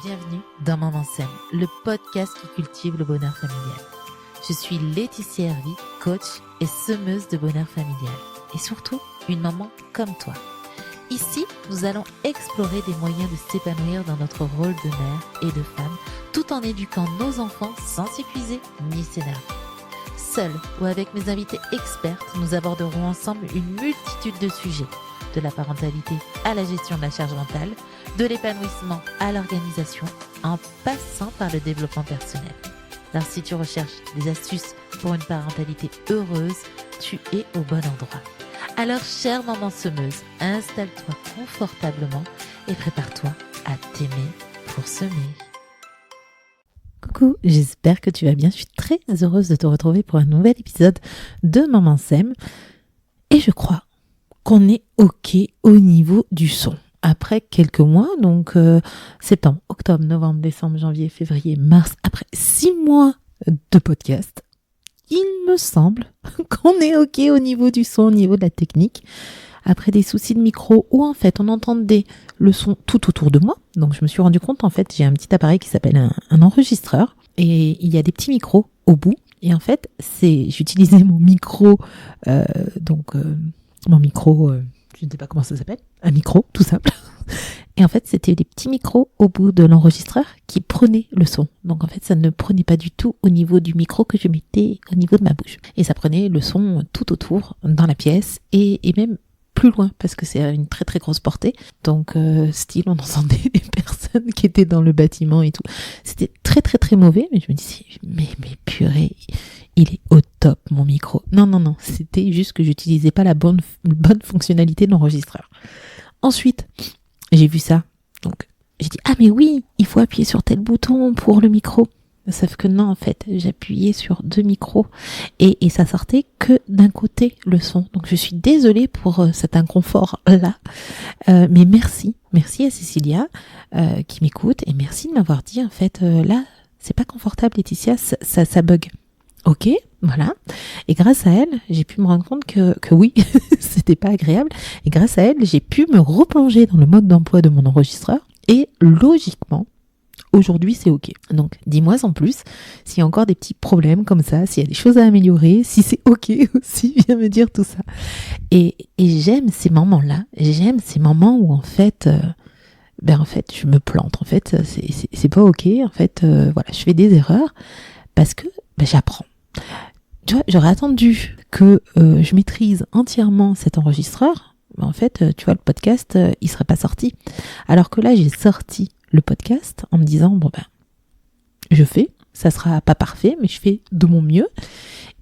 Bienvenue dans Maman Sème, le podcast qui cultive le bonheur familial. Je suis Laetitia Hervy, coach et semeuse de bonheur familial. Et surtout, une maman comme toi. Ici, nous allons explorer des moyens de s'épanouir dans notre rôle de mère et de femme, tout en éduquant nos enfants sans s'épuiser ni s'énerver. Seule ou avec mes invités expertes, nous aborderons ensemble une multitude de sujets, de la parentalité à la gestion de la charge mentale, de l'épanouissement à l'organisation, en passant par le développement personnel. Alors si tu recherches des astuces pour une parentalité heureuse, tu es au bon endroit. Alors chère maman semeuse, installe-toi confortablement et prépare-toi à t'aimer pour semer. Coucou, j'espère que tu vas bien. Je suis très heureuse de te retrouver pour un nouvel épisode de Maman Sème. Et je crois qu'on est OK au niveau du son. Après quelques mois, donc septembre, octobre, novembre, décembre, janvier, février, mars, après 6 mois de podcast, il me semble qu'on est OK au niveau du son, au niveau de la technique. Après des soucis de micro où en fait on entendait le son tout autour de moi. Donc je me suis rendu compte, en fait, j'ai un petit appareil qui s'appelle un enregistreur et il y a des petits micros au bout. Et en fait, j'utilisais mon micro, je ne sais pas comment ça s'appelle, un micro tout simple. Et en fait, c'était des petits micros au bout de l'enregistreur qui prenaient le son. Donc en fait, ça ne prenait pas du tout au niveau du micro que je mettais au niveau de ma bouche. Et ça prenait le son tout autour, dans la pièce et même plus loin parce que c'est une très très grosse portée. Donc style, on entendait des personnes qui étaient dans le bâtiment et tout. C'était très très très mauvais, mais je me disais, mais purée, il est au top mon micro. Non, c'était juste que j'utilisais pas la bonne fonctionnalité de l'enregistreur. Ensuite, j'ai vu ça, donc j'ai dit ah mais oui, il faut appuyer sur tel bouton pour le micro. Sauf que non, en fait, j'appuyais sur 2 micros et ça sortait que d'un côté le son. Donc je suis désolée pour cet inconfort là, mais merci à Cécilia qui m'écoute et merci de m'avoir dit en fait là c'est pas confortable Laetitia, ça bug. Ok, voilà. Et grâce à elle, j'ai pu me rendre compte que oui, c'était pas agréable. Et grâce à elle, j'ai pu me replonger dans le mode d'emploi de mon enregistreur. Et logiquement, aujourd'hui, c'est ok. Donc, dis-moi en plus s'il y a encore des petits problèmes comme ça, s'il y a des choses à améliorer, si c'est ok aussi, viens me dire tout ça. Et j'aime ces moments-là. J'aime ces moments où en fait, je me plante. En fait, c'est pas ok. En fait, voilà, je fais des erreurs parce que j'apprends. Tu vois, j'aurais attendu que je maîtrise entièrement cet enregistreur. Mais en fait, tu vois, le podcast, il serait pas sorti. Alors que là, j'ai sorti le podcast en me disant, je fais, ça sera pas parfait, mais je fais de mon mieux.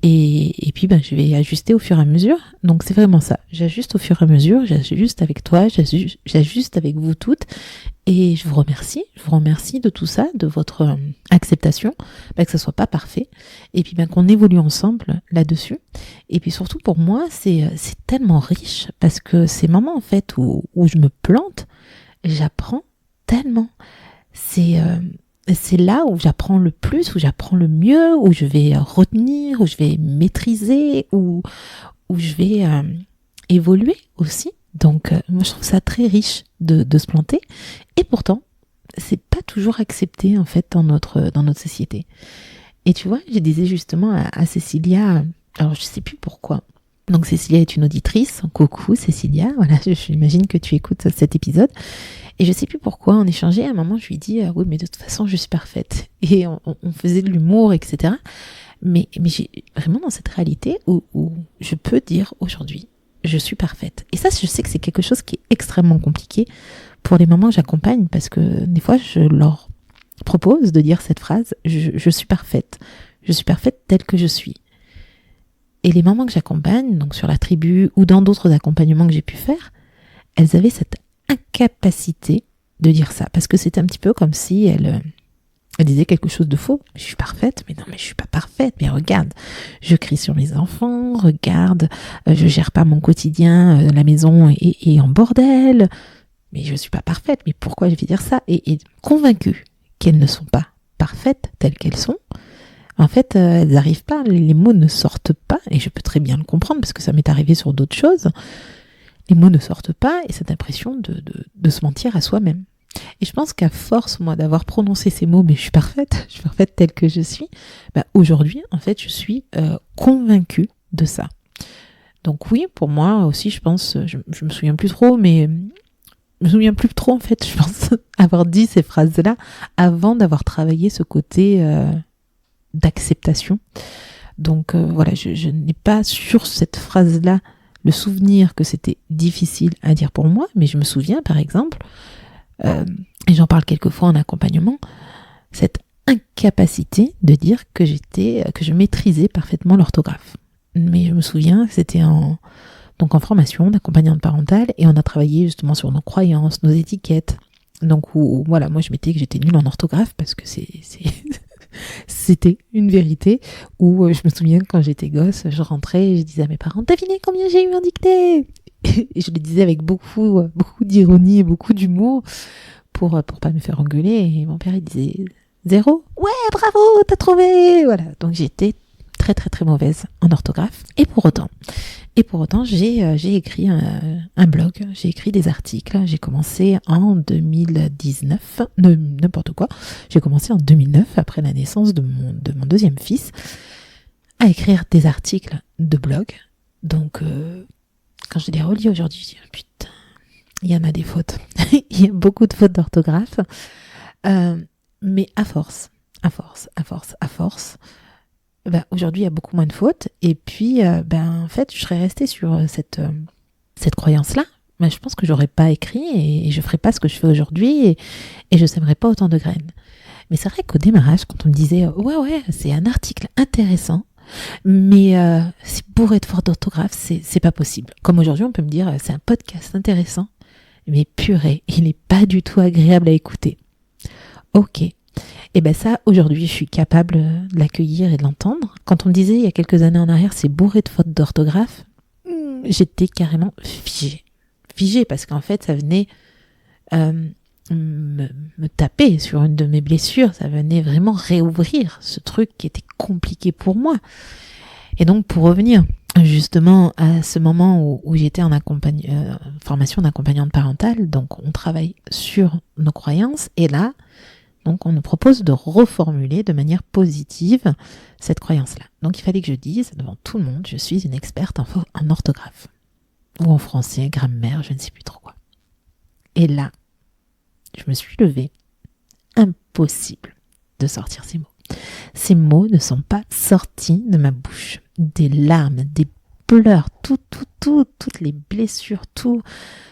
Et puis, je vais ajuster au fur et à mesure. Donc, c'est vraiment ça. J'ajuste au fur et à mesure, j'ajuste avec toi, j'ajuste avec vous toutes. Et je vous remercie de tout ça, de votre acceptation, que ça soit pas parfait. Et puis, qu'on évolue ensemble là-dessus. Et puis, surtout pour moi, c'est tellement riche parce que ces moments, en fait, où je me plante, j'apprends tellement. C'est là où j'apprends le plus, où j'apprends le mieux, où je vais retenir, où je vais maîtriser, où je vais évoluer aussi. Donc, moi, je trouve ça très riche de se planter. Et pourtant, c'est pas toujours accepté, en fait, dans notre société. Et tu vois, je disais justement à Cécilia, alors je sais plus pourquoi. Donc, Cécilia est une auditrice. Coucou, Cécilia. Voilà, j'imagine que tu écoutes cet épisode. Et je sais plus pourquoi, on échangeait, à un moment, je lui dis oui, mais de toute façon, je suis parfaite. Et on faisait de l'humour, etc. Mais j'ai vraiment dans cette réalité où je peux dire aujourd'hui, je suis parfaite. Et ça, je sais que c'est quelque chose qui est extrêmement compliqué pour les mamans que j'accompagne, parce que des fois, je leur propose de dire cette phrase, je suis parfaite. Je suis parfaite telle que je suis. Et les mamans que j'accompagne, donc sur la tribu ou dans d'autres accompagnements que j'ai pu faire, elles avaient cette incapacité de dire ça, parce que c'était un petit peu comme si elle disait quelque chose de faux. Je suis parfaite, mais non, mais je suis pas parfaite. Mais regarde, je crie sur mes enfants, regarde, je gère pas mon quotidien, la maison est en bordel. Mais je suis pas parfaite. Mais pourquoi je vais dire ça? Et convaincue qu'elles ne sont pas parfaites telles qu'elles sont, en fait, elles n'arrivent pas, les mots ne sortent pas, et je peux très bien le comprendre parce que ça m'est arrivé sur d'autres choses. Les mots ne sortent pas et cette impression de se mentir à soi-même. Et je pense qu'à force, moi, d'avoir prononcé ces mots, mais je suis parfaite telle que je suis, aujourd'hui, en fait, je suis convaincue de ça. Donc oui, pour moi aussi, je pense, je me souviens plus trop, mais je me souviens plus trop, en fait, je pense, avoir dit ces phrases-là avant d'avoir travaillé ce côté d'acceptation. Donc voilà, je n'ai pas sur cette phrase-là le souvenir que c'était difficile à dire pour moi, mais je me souviens, par exemple, et j'en parle quelquefois en accompagnement, cette incapacité de dire que je maîtrisais parfaitement l'orthographe. Mais je me souviens, c'était en formation d'accompagnante parentale, et on a travaillé justement sur nos croyances, nos étiquettes. Donc voilà, moi je mettais que j'étais nulle en orthographe parce que c'était une vérité. Où je me souviens quand j'étais gosse, je rentrais et je disais à mes parents, devinez combien j'ai eu en dictée. Et je le disais avec beaucoup d'ironie et beaucoup d'humour pour pas me faire engueuler. Et mon père il disait 0. Ouais, bravo, t'as trouvé. Voilà, donc j'étais très très très mauvaise en orthographe. Et pour autant, j'ai écrit un blog, j'ai écrit des articles. J'ai commencé en 2019, n'importe quoi. J'ai commencé en 2009, après la naissance de mon deuxième fils, à écrire des articles de blog. Donc, quand je les relis aujourd'hui, je dis putain, il y en a des fautes. Il y a beaucoup de fautes d'orthographe. Mais à force, aujourd'hui, il y a beaucoup moins de fautes. Et puis, en fait, je serais restée sur cette croyance-là. Mais je pense que j'aurais pas écrit et je ferais pas ce que je fais aujourd'hui et je sèmerais pas autant de graines. Mais c'est vrai qu'au démarrage, quand on me disait ouais, c'est un article intéressant, mais c'est bourré de fautes d'orthographe, c'est pas possible. Comme aujourd'hui, on peut me dire c'est un podcast intéressant, mais purée, il n'est pas du tout agréable à écouter. Ok. Et ça, aujourd'hui, je suis capable de l'accueillir et de l'entendre. Quand on me disait il y a quelques années en arrière, c'est bourré de fautes d'orthographe, j'étais carrément figée. Figée parce qu'en fait, ça venait me taper sur une de mes blessures. Ça venait vraiment réouvrir ce truc qui était compliqué pour moi. Et donc, pour revenir justement à ce moment où j'étais en formation d'accompagnante parentale, donc on travaille sur nos croyances. Et là, donc on nous propose de reformuler de manière positive cette croyance-là. Donc il fallait que je dise devant tout le monde, je suis une experte en orthographe. Ou en français, grammaire, je ne sais plus trop quoi. Et là, je me suis levée. Impossible de sortir ces mots. Ces mots ne sont pas sortis de ma bouche. Des larmes, des pleurs, toutes les blessures, tout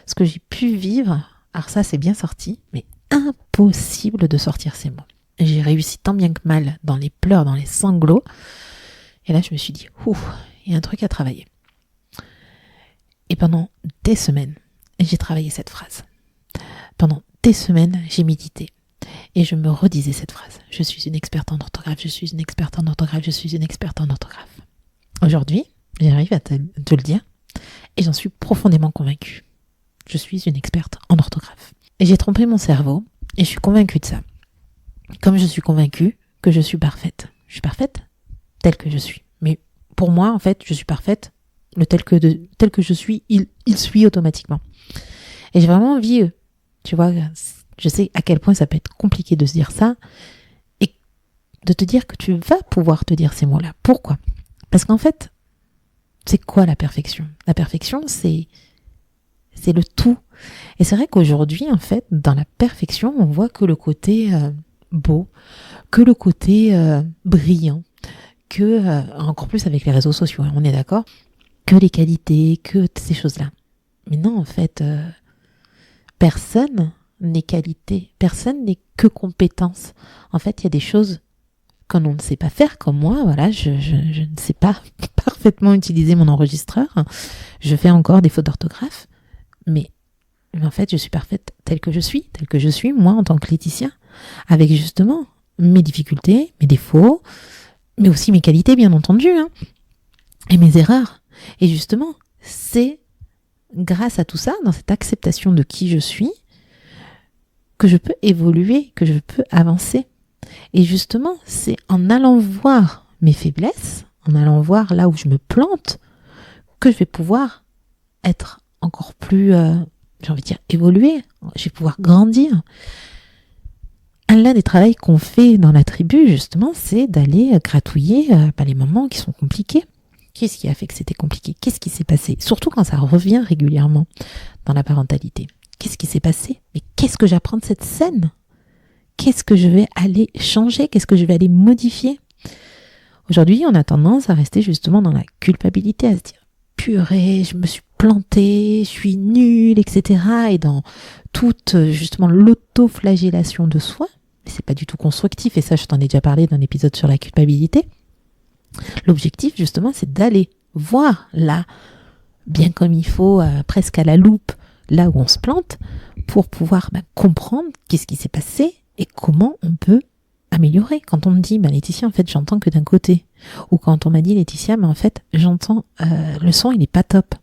ce que j'ai pu vivre. Alors ça, c'est bien sorti, mais impossible de sortir ces mots. J'ai réussi tant bien que mal dans les pleurs, dans les sanglots. Et là, je me suis dit, il y a un truc à travailler. Et pendant des semaines, j'ai travaillé cette phrase. Pendant des semaines, j'ai médité. Et je me redisais cette phrase. Je suis une experte en orthographe, je suis une experte en orthographe, je suis une experte en orthographe. Aujourd'hui, j'arrive à te le dire. Et j'en suis profondément convaincue. Je suis une experte en orthographe. Et j'ai trompé mon cerveau et je suis convaincue de ça. Comme je suis convaincue que je suis parfaite. Je suis parfaite telle que je suis. Mais pour moi, en fait, je suis parfaite. Le tel que je suis, il suit automatiquement. Et j'ai vraiment envie, tu vois, je sais à quel point ça peut être compliqué de se dire ça et de te dire que tu vas pouvoir te dire ces mots-là. Pourquoi ? Parce qu'en fait, c'est quoi la perfection ? La perfection, c'est le tout. Et c'est vrai qu'aujourd'hui, en fait, dans la perfection, on voit que le côté beau, que le côté brillant, que, encore plus avec les réseaux sociaux, on est d'accord, que les qualités, que ces choses-là. Mais non, en fait, personne n'est qualité, personne n'est que compétence. En fait, il y a des choses qu'on ne sait pas faire, comme moi, voilà, je ne sais pas parfaitement utiliser mon enregistreur, je fais encore des fautes d'orthographe, mais en fait, je suis parfaite telle que je suis, moi, en tant que Laetitia, avec justement mes difficultés, mes défauts, mais aussi mes qualités, bien entendu, et mes erreurs. Et justement, c'est grâce à tout ça, dans cette acceptation de qui je suis, que je peux évoluer, que je peux avancer. Et justement, c'est en allant voir mes faiblesses, en allant voir là où je me plante, que je vais pouvoir être encore plus j'ai envie de dire, évoluer, je vais pouvoir grandir. L'un des travaux qu'on fait dans la tribu, justement, c'est d'aller gratouiller les moments qui sont compliqués. Qu'est-ce qui a fait que c'était compliqué? Qu'est-ce qui s'est passé? Surtout quand ça revient régulièrement dans la parentalité. Qu'est-ce qui s'est passé? Mais qu'est-ce que j'apprends de cette scène? Qu'est-ce que je vais aller changer? Qu'est-ce que je vais aller modifier? Aujourd'hui, on a tendance à rester justement dans la culpabilité, à se dire purée, je me suis plantée, je suis nulle, etc. Et dans toute justement l'autoflagellation de soi, mais c'est pas du tout constructif, et ça je t'en ai déjà parlé dans l'épisode sur la culpabilité. L'objectif justement, c'est d'aller voir là, bien comme il faut, presque à la loupe, là où on se plante, pour pouvoir comprendre qu'est-ce qui s'est passé et comment on peut améliorer. Quand on me dit, Laetitia, en fait, j'entends que d'un côté. Ou quand on m'a dit, Laetitia, mais en fait, j'entends, le son, il est pas top.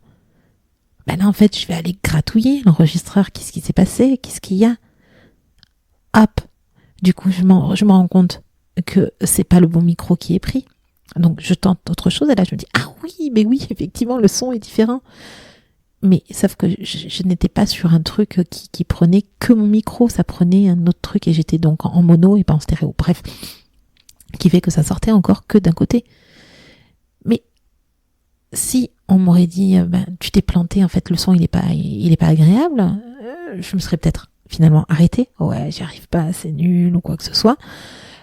Là, en fait, je vais aller gratouiller l'enregistreur. Qu'est-ce qui s'est passé? Qu'est-ce qu'il y a? Hop. Du coup, je me rends compte que c'est pas le bon micro qui est pris. Donc, je tente autre chose. Et là, je me dis, ah oui, mais oui, effectivement, le son est différent. Mais sauf que je n'étais pas sur un truc qui prenait que mon micro, ça prenait un autre truc et j'étais donc en mono et pas en stéréo. Bref, qui fait que ça sortait encore que d'un côté. Mais si on m'aurait dit, tu t'es planté, en fait le son il est pas agréable, je me serais peut-être finalement arrêtée. Ouais, j'y arrive pas, c'est nul ou quoi que ce soit.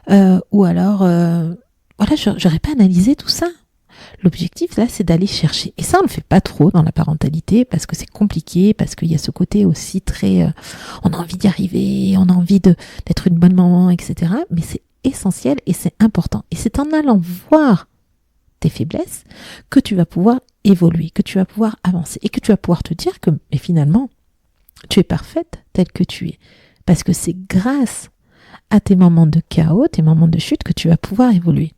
Ou alors, voilà, j'aurais pas analysé tout ça. L'objectif, là, c'est d'aller chercher. Et ça, on le fait pas trop dans la parentalité parce que c'est compliqué, parce qu'il y a ce côté aussi très... on a envie d'y arriver, on a envie d'être une bonne maman, etc. Mais c'est essentiel et c'est important. Et c'est en allant voir tes faiblesses que tu vas pouvoir évoluer, que tu vas pouvoir avancer et que tu vas pouvoir te dire que, mais finalement, tu es parfaite telle que tu es. Parce que c'est grâce à tes moments de chaos, tes moments de chute que tu vas pouvoir évoluer.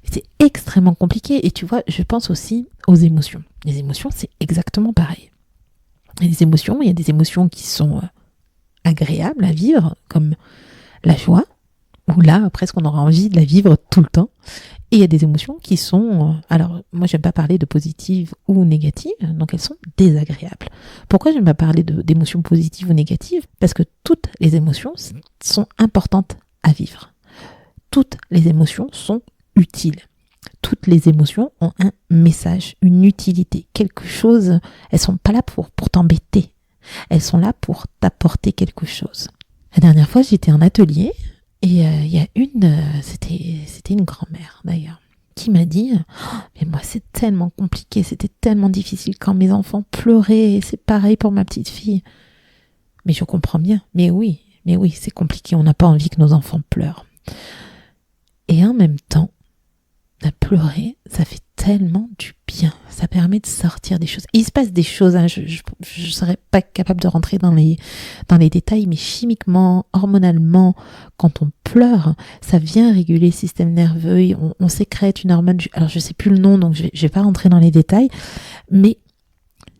C'est extrêmement compliqué et tu vois, je pense aussi aux émotions. Les émotions, c'est exactement pareil. Il y a des émotions qui sont agréables à vivre, comme la joie, où là, presque on aura envie de la vivre tout le temps. Et il y a des émotions qui sont, alors moi j'aime pas parler de positives ou négatives, donc elles sont désagréables. Pourquoi j'aime pas parler d'émotions positives ou négatives? Parce que toutes les émotions sont importantes à vivre. Toutes les émotions sont utiles. Toutes les émotions ont un message, une utilité, quelque chose. Elles sont pas là pour t'embêter. Elles sont là pour t'apporter quelque chose. La dernière fois, j'étais en atelier et il y a c'était une grand-mère d'ailleurs, qui m'a dit mais moi c'est tellement compliqué, c'était tellement difficile quand mes enfants pleuraient, et c'est pareil pour ma petite fille. Mais je comprends bien. Mais oui, c'est compliqué. On n'a pas envie que nos enfants pleurent. Et en même temps, pleurer, ça fait tellement du bien. Ça permet de sortir des choses. Il se passe des choses, je ne serais pas capable de rentrer dans les détails, mais chimiquement, hormonalement, quand on pleure, ça vient réguler le système nerveux. On sécrète une hormone, alors je ne sais plus le nom, donc je vais pas rentrer dans les détails, mais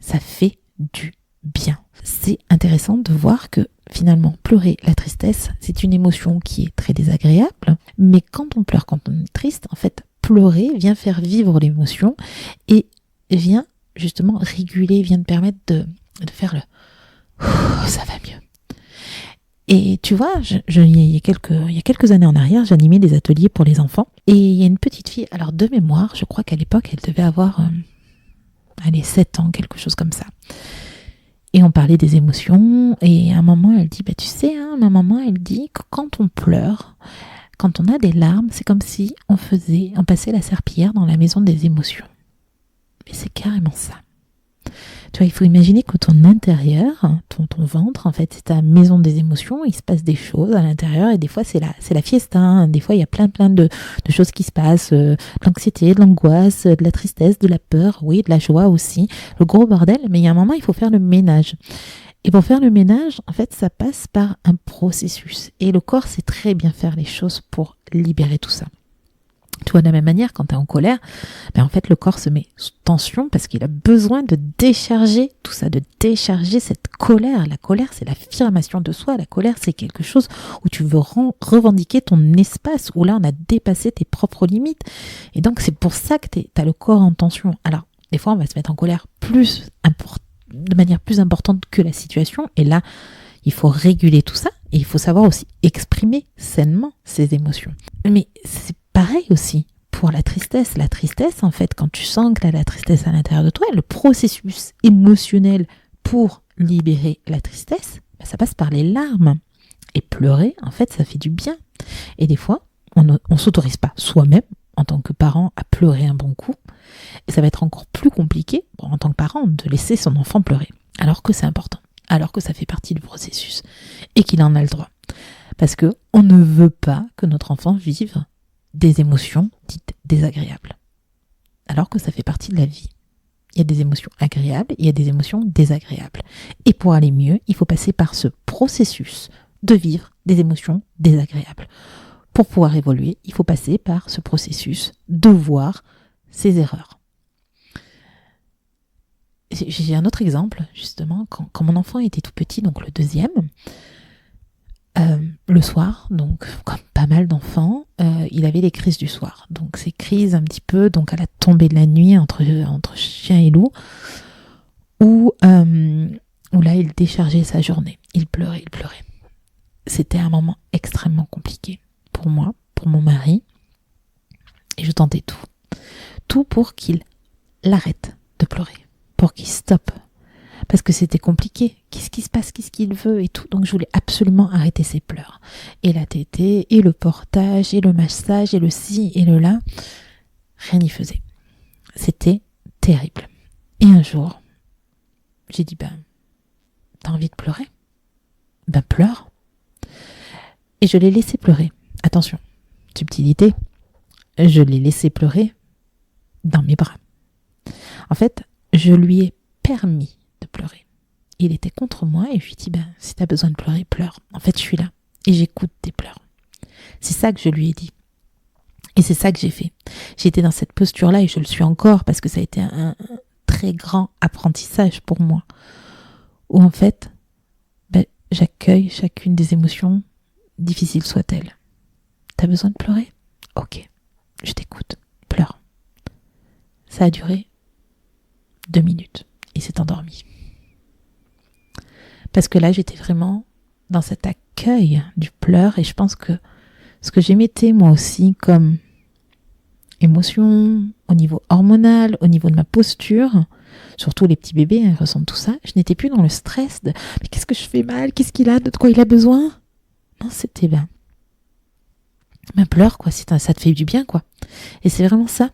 ça fait du bien. C'est intéressant de voir que finalement, pleurer, la tristesse, c'est une émotion qui est très désagréable, mais quand on pleure, quand on est triste, en fait, pleurer vient faire vivre l'émotion et vient justement réguler, vient te permettre de faire le ça va mieux. Et tu vois, il y a quelques années en arrière, j'animais des ateliers pour les enfants et il y a une petite fille, alors de mémoire, je crois qu'à l'époque, elle devait avoir 7 ans, quelque chose comme ça. Et on parlait des émotions, et à un moment, elle dit, tu sais, ma maman, elle dit que quand on pleure, quand on a des larmes, c'est comme si on passait la serpillière dans la maison des émotions. Mais c'est carrément ça. Tu vois, il faut imaginer que ton intérieur, ton ventre, en fait, c'est ta maison des émotions, il se passe des choses à l'intérieur, et des fois, c'est la fiesta, hein. Des fois, il y a plein de choses qui se passent, de l'anxiété, de l'angoisse, de la tristesse, de la peur, oui, de la joie aussi, le gros bordel, mais il y a un moment, il faut faire le ménage. Et pour faire le ménage, en fait, ça passe par un processus. Et le corps sait très bien faire les choses pour libérer tout ça. Tu vois, de la même manière, quand tu es en colère, en fait, le corps se met sous tension parce qu'il a besoin de décharger tout ça, de décharger cette colère. La colère, c'est l'affirmation de soi. La colère, c'est quelque chose où tu veux revendiquer ton espace, où là, on a dépassé tes propres limites. Et donc, c'est pour ça que tu as le corps en tension. Alors, des fois, on va se mettre en colère plus de manière plus importante que la situation. Et là, il faut réguler tout ça et il faut savoir aussi exprimer sainement ses émotions. Mais c'est pareil aussi pour la tristesse. La tristesse, en fait, quand tu sens que tu as la tristesse à l'intérieur de toi, le processus émotionnel pour libérer la tristesse, ça passe par les larmes. Et pleurer, en fait, ça fait du bien. Et des fois, on ne s'autorise pas soi-même, en tant que parent, à pleurer un bon coup. Et ça va être encore plus compliqué, en tant que parent, de laisser son enfant pleurer. Alors que c'est important. Alors que ça fait partie du processus. Et qu'il en a le droit. Parce que on ne veut pas que notre enfant vive des émotions dites désagréables. Alors que ça fait partie de la vie. Il y a des émotions agréables, il y a des émotions désagréables. Et pour aller mieux, il faut passer par ce processus de vivre des émotions désagréables. Pour pouvoir évoluer, il faut passer par ce processus de voir ses erreurs. J'ai un autre exemple, justement, quand mon enfant était tout petit, donc le deuxième, le soir, donc comme pas mal d'enfants, il avait les crises du soir. Donc ces crises un petit peu, donc à la tombée de la nuit entre chien et loup, où là il déchargeait sa journée. Il pleurait. C'était un moment extrêmement compliqué pour moi, pour mon mari, et je tentais tout. Tout pour qu'il arrête de pleurer, pour qu'il stoppe. Parce que c'était compliqué. Qu'est-ce qui se passe? Qu'est-ce qu'il veut? Et tout. Donc je voulais absolument arrêter ses pleurs. Et la tétée, et le portage, et le massage, et le ci, et le là. Rien n'y faisait. C'était terrible. Et un jour, j'ai dit, t'as envie de pleurer? Pleure. Et je l'ai laissé pleurer. Attention, subtilité. Je l'ai laissé pleurer dans mes bras. En fait, je lui ai permis de pleurer. Il était contre moi et je lui ai dit, si t'as besoin de pleurer, pleure. En fait, je suis là et j'écoute tes pleurs. C'est ça que je lui ai dit. Et c'est ça que j'ai fait. J'étais dans cette posture-là et je le suis encore parce que ça a été un très grand apprentissage pour moi. Où en fait, j'accueille chacune des émotions, difficiles soient-elles. T'as besoin de pleurer? Ok, je t'écoute. Pleure. Ça a duré 2 minutes. Il s'est endormi. Parce que là, j'étais vraiment dans cet accueil du pleur et je pense que ce que j'émettais moi aussi comme émotion, au niveau hormonal, au niveau de ma posture, surtout les petits bébés, ils ressentent tout ça, je n'étais plus dans le stress de « mais qu'est-ce que je fais mal? Qu'est-ce qu'il a? De quoi il a besoin ?» Non, c'était pleure quoi, ça te fait du bien quoi. Et c'est vraiment ça.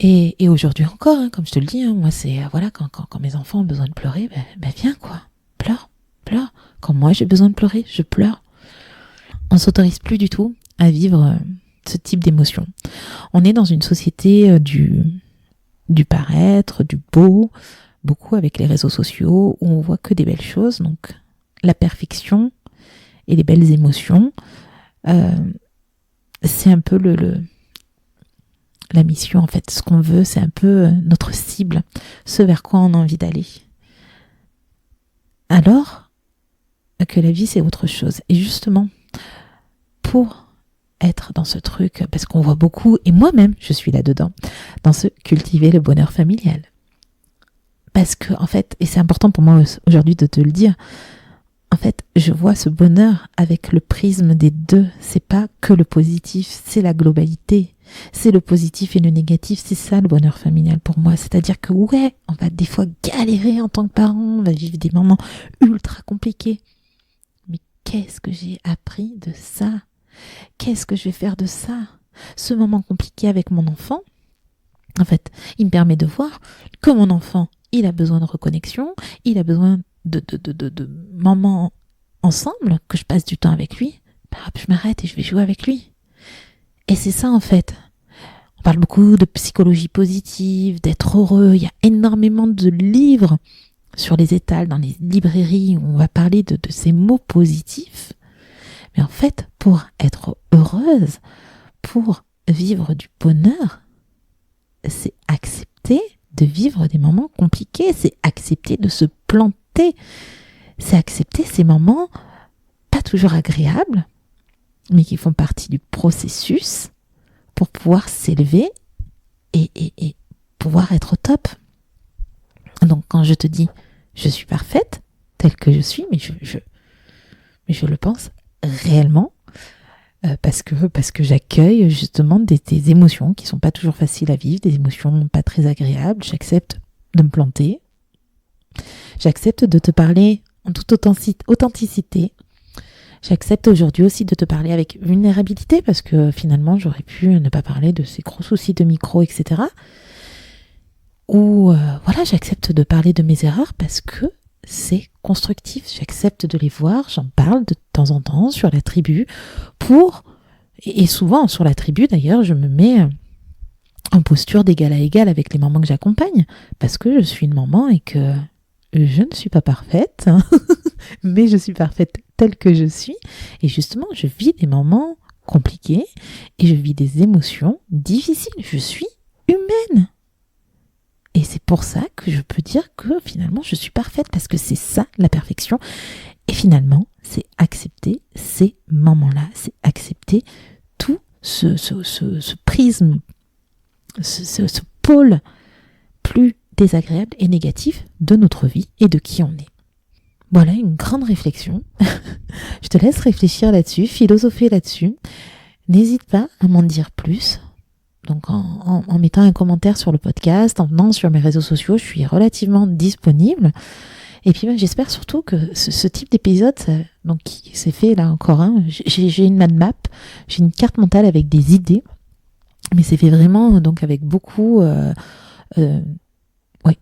Et aujourd'hui encore, comme je te le dis, moi c'est voilà, quand mes enfants ont besoin de pleurer, viens quoi, pleure. Quand moi j'ai besoin de pleurer, je pleure. On s'autorise plus du tout à vivre ce type d'émotion. On est dans une société du paraître, du beau, beaucoup avec les réseaux sociaux où on voit que des belles choses, donc la perfection et les belles émotions, c'est un peu la mission en fait. Ce qu'on veut, c'est un peu notre cible, ce vers quoi on a envie d'aller. Alors que la vie c'est autre chose. Et justement, pour être dans ce truc, parce qu'on voit beaucoup, et moi-même je suis là-dedans, dans ce cultiver le bonheur familial. Parce que en fait, et c'est important pour moi aujourd'hui de te le dire, en fait, je vois ce bonheur avec le prisme des deux. C'est pas que le positif, c'est la globalité. C'est le positif et le négatif, c'est ça le bonheur familial pour moi. C'est-à-dire que ouais, on va des fois galérer en tant que parent, on va vivre des moments ultra compliqués. Mais qu'est-ce que j'ai appris de ça? Qu'est-ce que je vais faire de ça? Ce moment compliqué avec mon enfant, en fait, il me permet de voir que mon enfant, il a besoin de reconnexion, il a besoin de moments ensemble, que je passe du temps avec lui, je m'arrête et je vais jouer avec lui. Et c'est ça en fait. On parle beaucoup de psychologie positive, d'être heureux. Il y a énormément de livres sur les étals, dans les librairies, où on va parler de ces mots positifs. Mais en fait, pour être heureuse, pour vivre du bonheur, c'est accepter de vivre des moments compliqués, c'est accepter de se planter, c'est accepter ces moments pas toujours agréables, mais qui font partie du processus pour pouvoir s'élever et pouvoir être au top. Donc quand je te dis je suis parfaite telle que je suis, mais je le pense réellement, parce que j'accueille justement des émotions qui sont pas toujours faciles à vivre, des émotions pas très agréables. J'accepte de me planter, j'accepte de te parler en toute authenticité. J'accepte aujourd'hui aussi de te parler avec vulnérabilité, parce que finalement j'aurais pu ne pas parler de ces gros soucis de micro, etc. Ou voilà, j'accepte de parler de mes erreurs parce que c'est constructif. J'accepte de les voir, j'en parle de temps en temps sur la tribu et souvent sur la tribu d'ailleurs, je me mets en posture d'égal à égal avec les mamans que j'accompagne, parce que je suis une maman et que je ne suis pas parfaite, hein, mais je suis parfaite telle que je suis. Et justement, je vis des moments compliqués et je vis des émotions difficiles. Je suis humaine. Et c'est pour ça que je peux dire que finalement, je suis parfaite, parce que c'est ça, la perfection. Et finalement, c'est accepter ces moments-là, c'est accepter tout ce prisme, ce pôle plus désagréable et négatif de notre vie et de qui on est. Voilà une grande réflexion. Je te laisse réfléchir là-dessus, philosopher là-dessus. N'hésite pas à m'en dire plus. Donc en mettant un commentaire sur le podcast, en venant sur mes réseaux sociaux, je suis relativement disponible. Et puis j'espère surtout que ce type d'épisode, donc qui s'est fait là encore j'ai une mind map, j'ai une carte mentale avec des idées, mais c'est fait vraiment donc avec beaucoup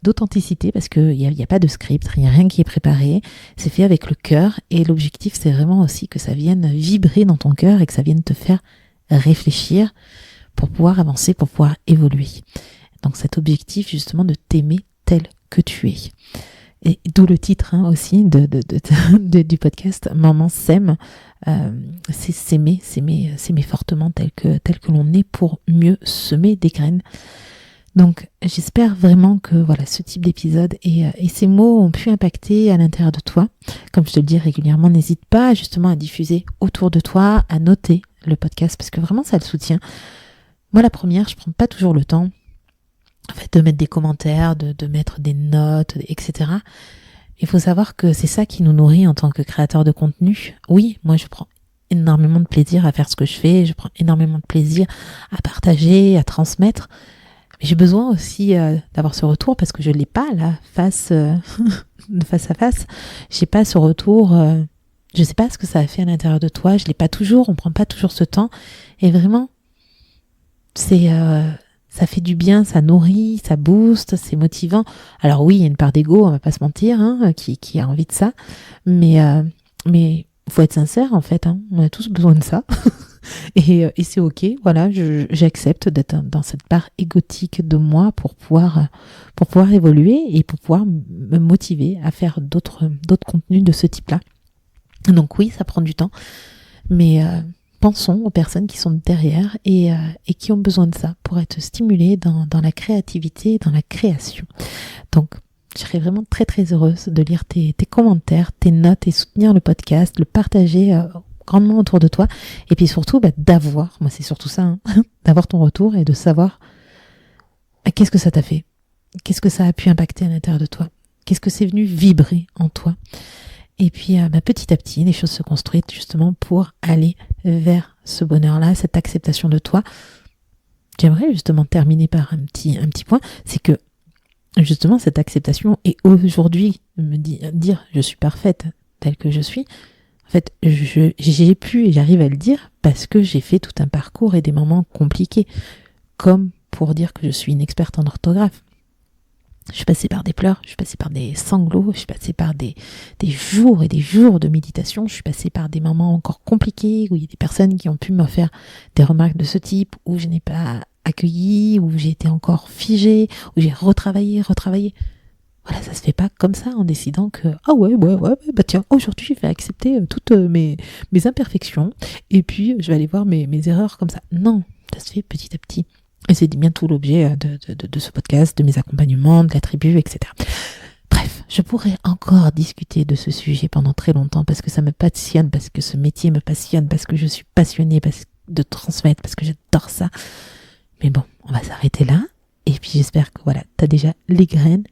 d'authenticité, parce qu'il y a pas de script, il n'y a rien qui est préparé, c'est fait avec le cœur, et l'objectif c'est vraiment aussi que ça vienne vibrer dans ton cœur et que ça vienne te faire réfléchir pour pouvoir avancer, pour pouvoir évoluer. Donc cet objectif justement de t'aimer tel que tu es. Et d'où le titre aussi du podcast Maman s'aime, c'est s'aimer fortement tel que l'on est, pour mieux semer des graines. Donc j'espère vraiment que voilà, ce type d'épisode et ces mots ont pu impacter à l'intérieur de toi. Comme je te le dis régulièrement, n'hésite pas justement à diffuser autour de toi, à noter le podcast, parce que vraiment ça le soutient. Moi la première, je prends pas toujours le temps en fait de mettre des commentaires, de mettre des notes, etc. Il faut savoir que c'est ça qui nous nourrit en tant que créateur de contenu. Oui, moi je prends énormément de plaisir à faire ce que je fais, je prends énormément de plaisir à partager, à transmettre. Mais j'ai besoin aussi d'avoir ce retour, parce que je l'ai pas là, face à face. J'ai pas ce retour, je sais pas ce que ça a fait à l'intérieur de toi, je l'ai pas toujours, on prend pas toujours ce temps. Et vraiment, ça fait du bien, ça nourrit, ça booste, c'est motivant. Alors oui, il y a une part d'ego, on va pas se mentir, qui a envie de ça, mais faut être sincère en fait, on a tous besoin de ça. Et c'est ok, voilà, j'accepte d'être dans cette part égotique de moi pour pouvoir évoluer et pour pouvoir me motiver à faire d'autres contenus de ce type-là. Donc oui, ça prend du temps, mais pensons aux personnes qui sont derrière et qui ont besoin de ça pour être stimulées dans la créativité, dans la création. Donc je serais vraiment très très heureuse de lire tes commentaires, tes notes, et soutenir le podcast, le partager grandement autour de toi, et puis surtout d'avoir, moi c'est surtout ça, d'avoir ton retour et de savoir qu'est-ce que ça t'a fait, qu'est-ce que ça a pu impacter à l'intérieur de toi, qu'est-ce que c'est venu vibrer en toi. Et puis petit à petit, les choses se construisent justement pour aller vers ce bonheur-là, cette acceptation de toi. J'aimerais justement terminer par un petit point, c'est que justement cette acceptation, et aujourd'hui me dire je suis parfaite telle que je suis, en fait j'ai pu et j'arrive à le dire parce que j'ai fait tout un parcours et des moments compliqués, comme pour dire que je suis une experte en orthographe. Je suis passée par des pleurs, je suis passée par des sanglots, je suis passée par des jours et des jours de méditation, je suis passée par des moments encore compliqués où il y a des personnes qui ont pu me faire des remarques de ce type, où je n'ai pas accueilli, où j'ai été encore figée, où j'ai retravaillé. Voilà, ça se fait pas comme ça en décidant que tiens, aujourd'hui je vais accepter toutes mes imperfections et puis je vais aller voir mes erreurs comme ça. Non, ça se fait petit à petit. Et c'est bien tout l'objet de ce podcast, de mes accompagnements, de la tribu, etc. Bref, je pourrais encore discuter de ce sujet pendant très longtemps parce que ça me passionne, parce que ce métier me passionne, parce que je suis passionnée de transmettre, parce que j'adore ça. Mais bon, on va s'arrêter là. Et puis j'espère que voilà, t'as déjà les graines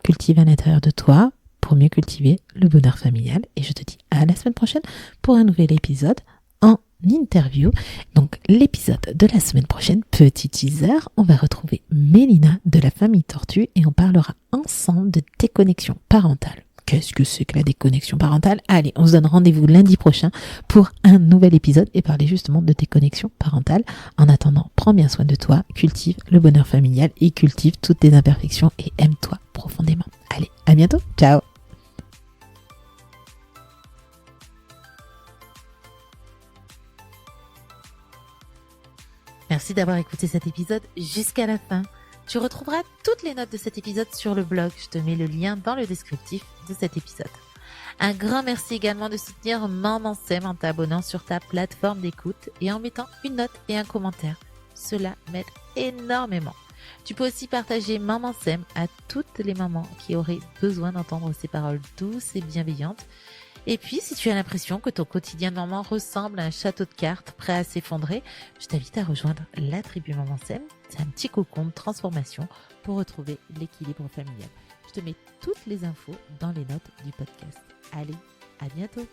cultive à l'intérieur de toi pour mieux cultiver le bonheur familial. Et je te dis à la semaine prochaine pour un nouvel épisode en interview. Donc l'épisode de la semaine prochaine, petit teaser, on va retrouver Mélina de la famille Tortue et on parlera ensemble de déconnexion parentale. Qu'est-ce que c'est que la déconnexion parentale? Allez, on se donne rendez-vous lundi prochain pour un nouvel épisode et parler justement de déconnexion parentale. En attendant, prends bien soin de toi, cultive le bonheur familial et cultive toutes tes imperfections et aime-toi profondément. Allez, à bientôt. Ciao. Merci d'avoir écouté cet épisode jusqu'à la fin. Tu retrouveras toutes les notes de cet épisode sur le blog. Je te mets le lien dans le descriptif de cet épisode. Un grand merci également de soutenir Maman Sème en t'abonnant sur ta plateforme d'écoute et en mettant une note et un commentaire. Cela m'aide énormément. Tu peux aussi partager Maman Sème à toutes les mamans qui auraient besoin d'entendre ces paroles douces et bienveillantes. Et puis, si tu as l'impression que ton quotidien de maman ressemble à un château de cartes prêt à s'effondrer, je t'invite à rejoindre la tribu Maman Sème. C'est un petit cocon de transformation pour retrouver l'équilibre familial. Je te mets toutes les infos dans les notes du podcast. Allez, à bientôt!